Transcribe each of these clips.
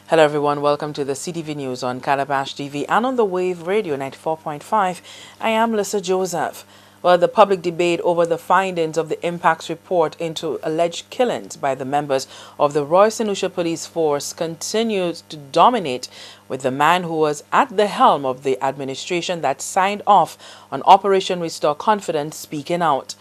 Hello everyone, welcome to the CTV News on Calabash TV and on the Wave Radio 94.5. I am Lisa Joseph. Well, the public debate over the findings of the Impacs report into alleged killings by the members of the Royal St. Lucia Police Force continues to dominate, with the man who was at the helm of the administration that signed off on Operation Restore Confidence speaking out.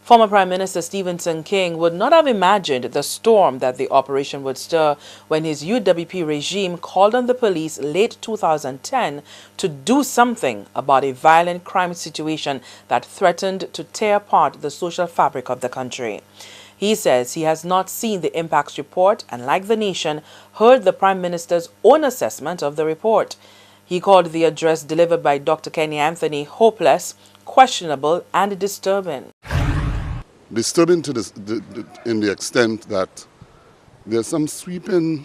Former Prime Minister Stephen King would not have imagined the storm that the operation would stir when his UWP regime called on the police late 2010 to do something about a violent crime situation that threatened to tear apart the social fabric of the country. He says he has not seen the Impacs report and, like the nation, heard the Prime Minister's own assessment of the report. He called the address delivered by Dr. Kenny Anthony hopeless, questionable and disturbing. Disturbing to in the extent that there's some sweeping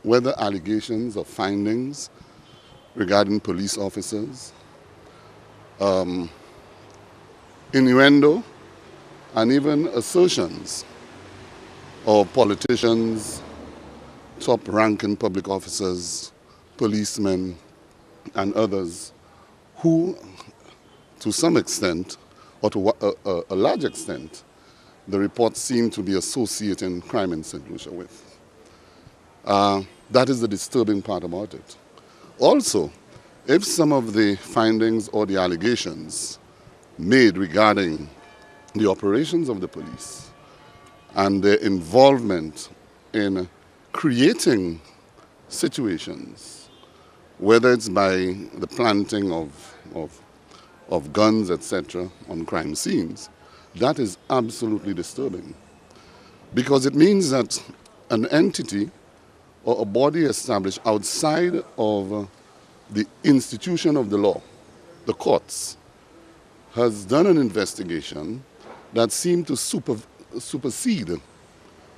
whether allegations or findings regarding police officers, innuendo, and even assertions of politicians, top-ranking public officers, policemen, and others who, to some extent, or to a large extent, the report seemed to be associating crime in St. Lucia with. That is the disturbing part about it. Also, if some of the findings or the allegations made regarding the operations of the police and their involvement in creating situations, whether it's by the planting of guns, etc., on crime scenes, that is absolutely disturbing. Because it means that an entity or a body established outside of the institution of the law, the courts, has done an investigation that seemed to supersede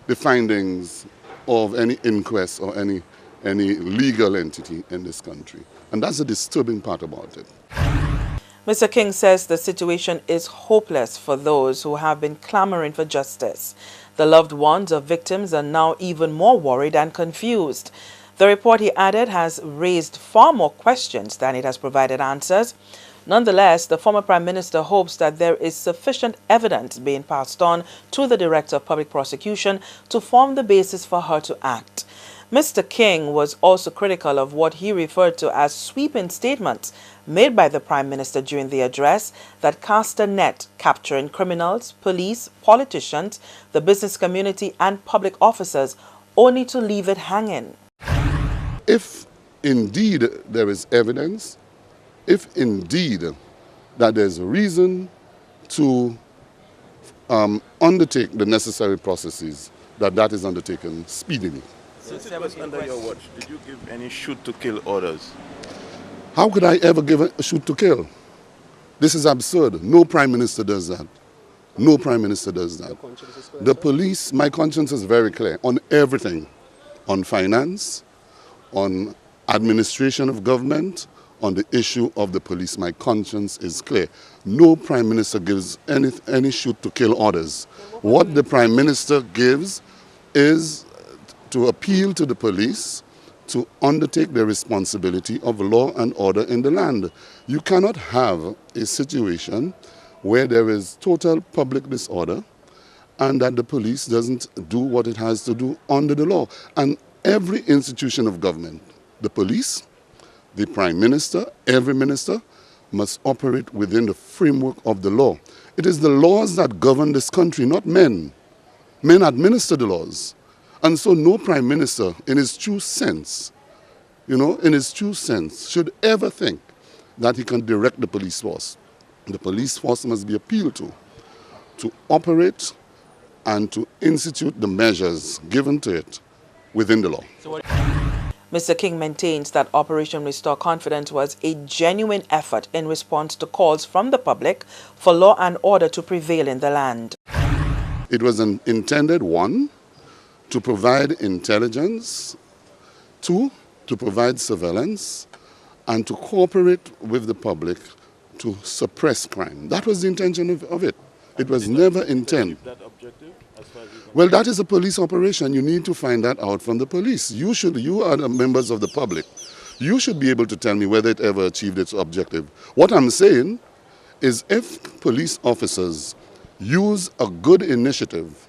the findings of any inquest or any legal entity in this country. And that's the disturbing part about it. Mr. King says the situation is hopeless for those who have been clamoring for justice. The loved ones of victims are now even more worried and confused. The report, he added, has raised far more questions than it has provided answers. Nonetheless, the former Prime Minister hopes that there is sufficient evidence being passed on to the Director of Public Prosecution to form the basis for her to act. Mr. King was also critical of what he referred to as sweeping statements made by the Prime Minister during the address that cast a net capturing criminals, police, politicians, the business community and public officers, only to leave it hanging. If indeed there is evidence, if indeed that there's reason to undertake the necessary processes, that is undertaken speedily. Since it was under your watch, did you give any shoot-to-kill orders? How could I ever give a shoot-to-kill? This is absurd. No Prime Minister does that. No Prime Minister does that. The police, my conscience is very clear on everything. On finance, on administration of government, on the issue of the police. My conscience is clear. No Prime Minister gives any shoot-to-kill orders. What the Prime Minister gives is to appeal to the police to undertake the responsibility of law and order in the land. You cannot have a situation where there is total public disorder and that the police doesn't do what it has to do under the law. And every institution of government, the police, the Prime Minister, every minister, must operate within the framework of the law. It is the laws that govern this country, not men. Men administer the laws. And so no Prime Minister, in his true sense, should ever think that he can direct the police force. The police force must be appealed to operate and to institute the measures given to it within the law. Mr. King maintains that Operation Restore Confidence was a genuine effort in response to calls from the public for law and order to prevail in the land. It was intended, one, to provide intelligence, two, to provide surveillance, and to cooperate with the public to suppress crime. That was the intention of it. It was never intended. That objective Well, that is a police operation. You need to find that out from the police. You are the members of the public. You should be able to tell me whether it ever achieved its objective. What I'm saying is if police officers use a good initiative,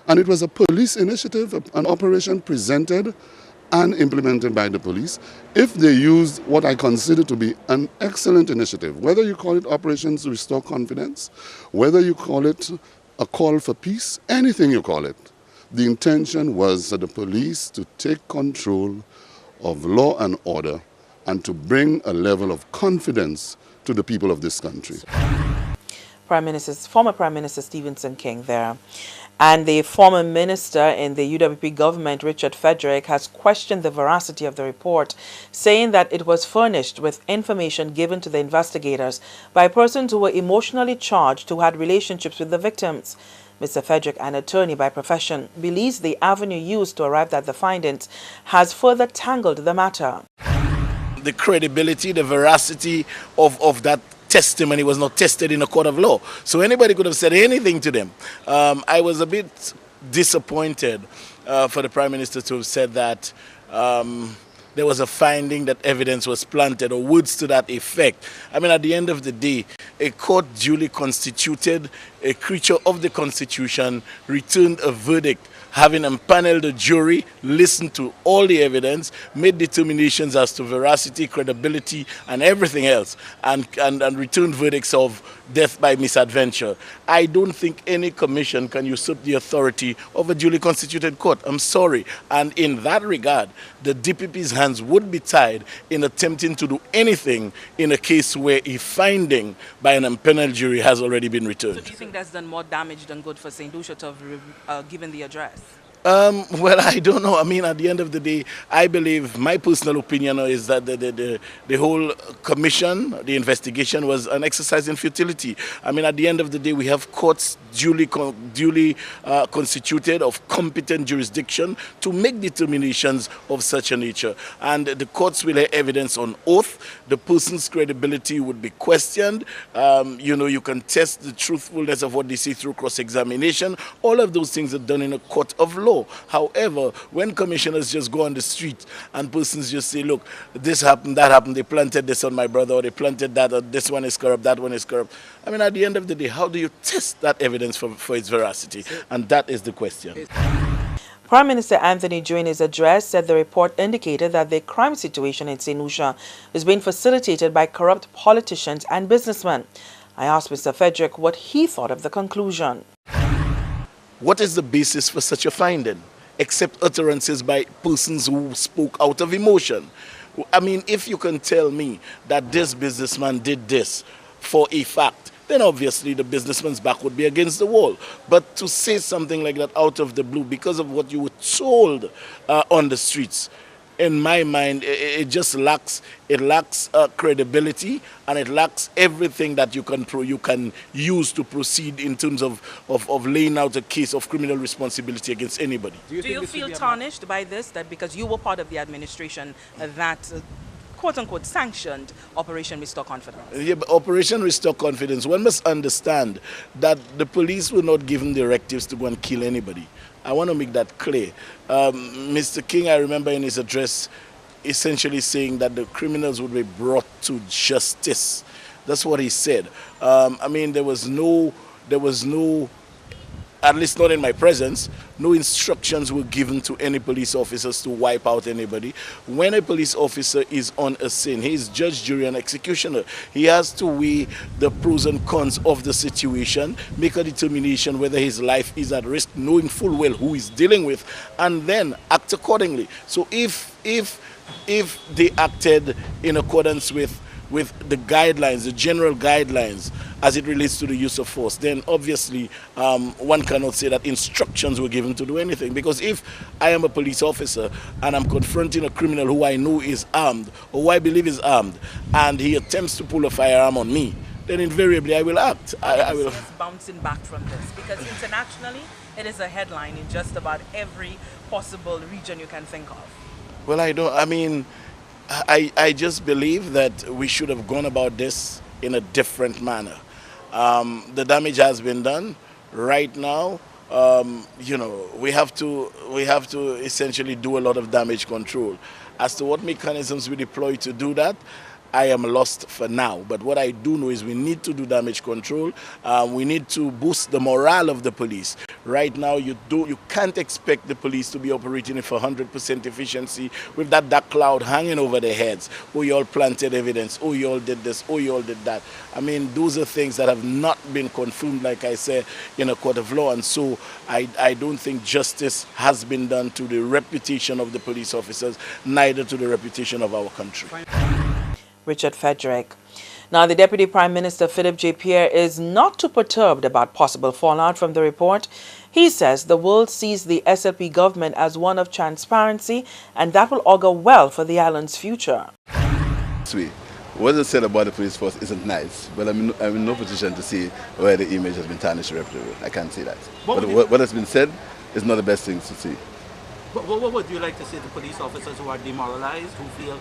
and it was a police initiative, an operation presented and implemented by the police, if they use what I consider to be an excellent initiative, whether you call it Operations Restore Confidence, whether you call it a call for peace, anything you call it, the intention was for the police to take control of law and order and to bring a level of confidence to the people of this country. Former Prime Minister Stevenson King there. And the former minister in the UWP government, Richard Frederick, has questioned the veracity of the report, saying that it was furnished with information given to the investigators by persons who were emotionally charged who had relationships with the victims. Mr. Frederick, an attorney by profession, believes the avenue used to arrive at the findings has further tangled the matter. The credibility, the veracity of that testimony was not tested in a court of law. So anybody could have said anything to them. I was a bit disappointed for the Prime Minister to have said that there was a finding that evidence was planted or words to that effect. I mean, at the end of the day, a court duly constituted, a creature of the Constitution, returned a verdict, having empaneled a jury, listened to all the evidence, made determinations as to veracity, credibility, and everything else, and returned verdicts of death by misadventure. I don't think any commission can usurp the authority of a duly constituted court. I'm sorry. And in that regard, the DPP's hands would be tied in attempting to do anything in a case where a finding by an empaneled jury has already been returned. So do you think that's done more damage than good for St. Lucia to have given the address? Well, I don't know. I mean, at the end of the day, I believe, my personal opinion is that the whole commission, the investigation was an exercise in futility. I mean, at the end of the day, we have courts duly constituted of competent jurisdiction to make determinations of such a nature. And the courts will have evidence on oath. The person's credibility would be questioned. You can test the truthfulness of what they say through cross-examination. All of those things are done in a court of law. However, when commissioners just go on the street and persons just say, look, this happened, that happened, they planted this on my brother, or they planted that, or this one is corrupt, that one is corrupt. I mean, at the end of the day, how do you test that evidence for its veracity? And that is the question. Prime Minister Anthony, during his address, said the report indicated that the crime situation in St. Lucia is being facilitated by corrupt politicians and businessmen. I asked Mr. Frederick what he thought of the conclusion. What is the basis for such a finding, except utterances by persons who spoke out of emotion? I mean, if you can tell me that this businessman did this for a fact, then obviously the businessman's back would be against the wall. But to say something like that out of the blue because of what you were told on the streets, in my mind, it just lacks credibility, and it lacks everything that you can use to proceed in terms of laying out a case of criminal responsibility against anybody. Do you feel tarnished by this, that because you were part of the administration that quote-unquote sanctioned Operation Restore Confidence? Yeah, but Operation Restore Confidence, one must understand that the police were not given directives to go and kill anybody. I want to make that clear. Mr. King, I remember in his address, essentially saying that the criminals would be brought to justice. That's what he said. I mean, there was no, at least not in my presence, no instructions were given to any police officers to wipe out anybody. When a police officer is on a scene, he is judge, jury, and executioner. He has to weigh the pros and cons of the situation, make a determination whether his life is at risk, knowing full well who he's dealing with, and then act accordingly. So if they acted in accordance with the guidelines, the general guidelines, as it relates to the use of force, then obviously one cannot say that instructions were given to do anything. Because if I am a police officer and I'm confronting a criminal who I know is armed, or who I believe is armed, and he attempts to pull a firearm on me, then invariably I will act. I will. Bouncing back from this, because internationally it is a headline in just about every possible region you can think of. Well, I just believe that we should have gone about this in a different manner. The damage has been done. Right now, we have to essentially do a lot of damage control. As to what mechanisms we deploy to do that, I am lost for now. But what I do know is we need to do damage control. We need to boost the morale of the police. Right now, you can't expect the police to be operating with 100% efficiency with that dark cloud hanging over their heads. Oh, you all planted evidence. Oh, you all did this. Oh, you all did that. I mean, those are things that have not been confirmed, like I said, in a court of law. And so I don't think justice has been done to the reputation of the police officers, neither to the reputation of our country. Richard Frederick. Now, the Deputy Prime Minister, Philip J. Pierre, is not too perturbed about possible fallout from the report. He says the world sees the SLP government as one of transparency, and that will augur well for the island's future. What is said about the police force isn't nice, but I'm in no position to see where the image has been tarnished irreparably. I can't say that. But what has been said is not the best thing to see. What would you like to say to police officers who are demoralized, who feel,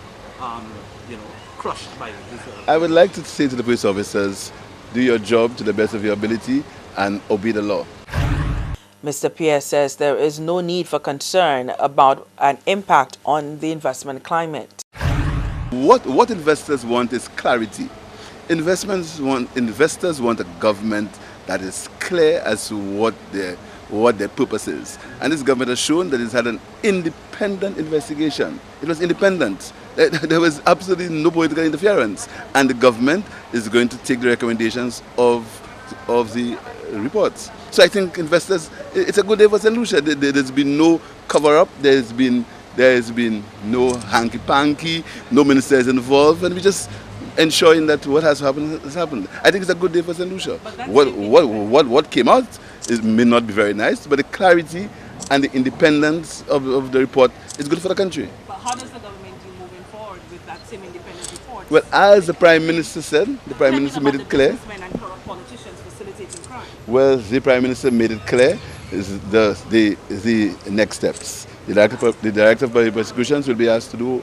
crushed by this? I would like to say to the police officers, do your job to the best of your ability and obey the law. Mr. Pierre says there is no need for concern about an impact on the investment climate. What investors want is clarity. Investors want a government that is clear as to what their purpose is. And this government has shown that it's had an independent investigation. It was independent. There was absolutely no political interference. And the government is going to take the recommendations of the reports. So I think investors, it's a good day for St. Lucia. There's been no cover-up. There's been no hanky-panky, no ministers involved, and we're just ensuring that what has happened has happened. I think it's a good day for St. Lucia. What came out may not be very nice, but the clarity and the independence of the report is good for the country. But how does the government do moving forward with that same independent report? Well, as the Prime Minister said, the Prime Minister made it clear. And politicians facilitating crime. Well, the Prime Minister made it clear is the next steps. The Director of Public Prosecutions will be asked to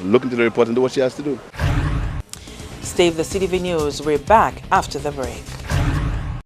look into the report and do what she has to do. Stay with the CTV News. We're back after the break.